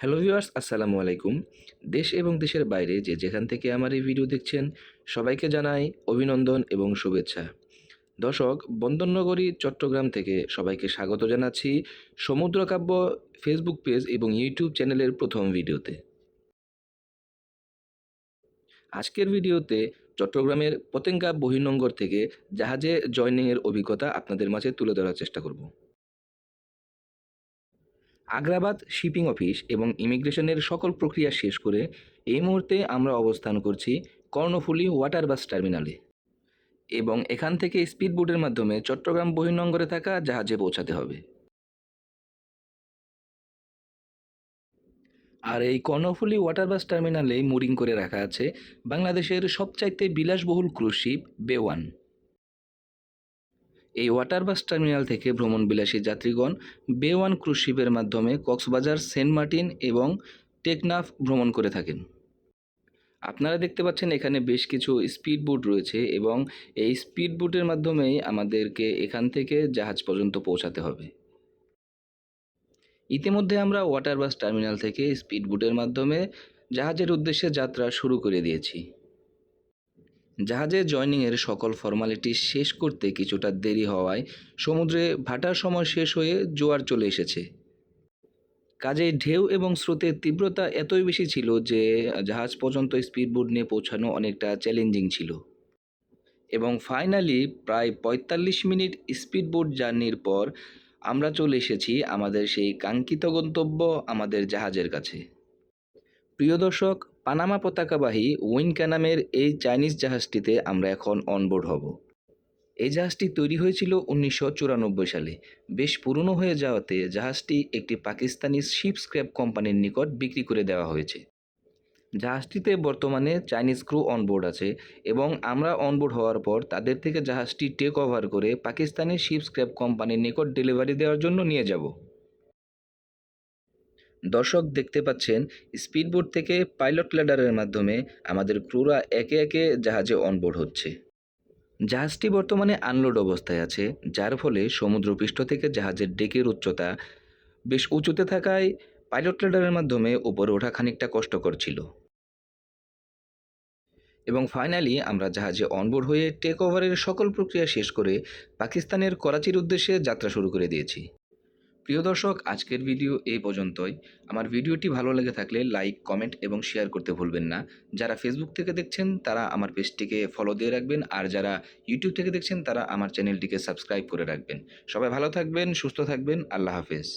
Hello viewers, আসসালামু আলাইকুম। দেশ এবং দেশের বাইরে যে যেখান থেকে আমার এই ভিডিও দেখছেন, সবাইকে জানাই অভিনন্দন এবং শুভেচ্ছা। দর্শক, বন্দরনগরী চট্টগ্রাম থেকে সবাইকে স্বাগত জানাচ্ছি সমুদ্রকাব্য ফেসবুক পেজ এবং ইউটিউব চ্যানেলের প্রথম ভিডিওতে। আজকের ভিডিওতে চট্টগ্রামের পতেঙ্গা বহির্নোঙর থেকে জাহাজে জয়নিংয়ের অভিজ্ঞতা আপনাদের মাঝে তুলে ধরার চেষ্টা করব। আগ্রাবাদ শিপিং অফিস এবং ইমিগ্রেশনের সকল প্রক্রিয়া শেষ করে এই মুহূর্তে আমরা অবস্থান করছি কর্ণফুলী ওয়াটার বাস টার্মিনালে, এবং এখান থেকে স্পিড বোটের মাধ্যমে চট্টগ্রাম বহির্নোঙরে থাকা জাহাজে পৌঁছাতে হবে। আর এই কর্ণফুলী ওয়াটার বাস টার্মিনালে মুরিং করে রাখা আছে বাংলাদেশের সবচাইতে বিলাসবহুল ক্রুজ শিপ বে-1। এই ওয়াটার বাস টার্মিনাল থেকে ভ্রমণ বিলাসী যাত্রীগণ বে-1 ক্রুজ শিপের মাধ্যমে কক্সবাজার, সেন্ট মার্টিন এবং টেকনাফ ভ্রমণ করে থাকেন। আপনারা দেখতে পাচ্ছেন এখানে বেশ কিছু স্পিড বোট রয়েছে, এবং এই স্পিড বোটের মাধ্যমেই আমাদেরকে এখান থেকে জাহাজ পর্যন্ত পৌঁছাতে হবে। ইতিমধ্যে আমরা ওয়াটার বাস টার্মিনাল থেকে স্পিড বোটের মাধ্যমে জাহাজের উদ্দেশ্যে যাত্রা শুরু করে দিয়েছি। জাহাজে জয়নিংয়ের সকল ফর্মালিটি শেষ করতে কিছুটা দেরি হওয়ায় সমুদ্রে ভাটার সময় শেষ হয়ে জোয়ার চলে এসেছে। কাজেই ঢেউ এবং স্রোতের তীব্রতা এতই বেশি ছিল যে জাহাজ পর্যন্ত স্পিডবোট নিয়ে পৌঁছানো অনেকটা চ্যালেঞ্জিং ছিল। এবং ফাইনালি প্রায় ৪৫ মিনিট স্পিডবোট জার্নির পর আমরা চলে এসেছি আমাদের সেই কাঙ্ক্ষিত গন্তব্য, আমাদের জাহাজের কাছে। প্রিয় দর্শক, পানামা পতাকাবাহী উইনকা নামের এই চাইনিজ জাহাজটিতে আমরা এখন অনবোর্ড হব। এই জাহাজটি তৈরি হয়েছিল ১৯৯৪ সালে। বেশ পুরনো হয়ে যাওয়াতে জাহাজটি একটি পাকিস্তানি শিপ স্ক্র্যাপ কোম্পানির নিকট বিক্রি করে দেওয়া হয়েছে। জাহাজটিতে বর্তমানে চাইনিজ ক্রু অনবোর্ড আছে, এবং আমরা অনবোর্ড হওয়ার পর তাদের থেকে জাহাজটি টেক ওভার করে পাকিস্তানি শিপ স্ক্র্যাপ কোম্পানির নিকট ডেলিভারি দেওয়ার জন্য নিয়ে যাব। দর্শক, দেখতে পাচ্ছেন স্পিডবোট থেকে পাইলট ল্যাডারের মাধ্যমে আমাদের ক্রুরা একে একে জাহাজে অনবোর্ড হচ্ছে। জাহাজটি বর্তমানে আনলোড অবস্থায় আছে, যার ফলে সমুদ্রপৃষ্ঠ থেকে জাহাজের ডেকের উচ্চতা বেশ উঁচুতে থাকায় পাইলট ল্যাডারের মাধ্যমে উপরে ওঠা খানিকটা কষ্টকর ছিল। এবং ফাইনালি আমরা জাহাজে অনবোর্ড হয়ে টেক ওভারের সকল প্রক্রিয়া শেষ করে পাকিস্তানের করাচির উদ্দেশ্যে যাত্রা শুরু করে দিয়েছি। প্রিয় দর্শক, আজকের ভিডিও এই পর্যন্তই। আমার ভিডিওটি ভালো লেগে থাকলে লাইক, কমেন্ট এবং শেয়ার করতে ভুলবেন না। যারা ফেসবুক থেকে দেখছেন তারা আমার পেজটিকে ফলো দিয়ে রাখবেন, আর যারা ইউটিউব থেকে দেখছেন তারা আমার চ্যানেলটিকে সাবস্ক্রাইব করে রাখবেন। সবাই ভালো থাকবেন, সুস্থ থাকবেন। আল্লাহ হাফেজ।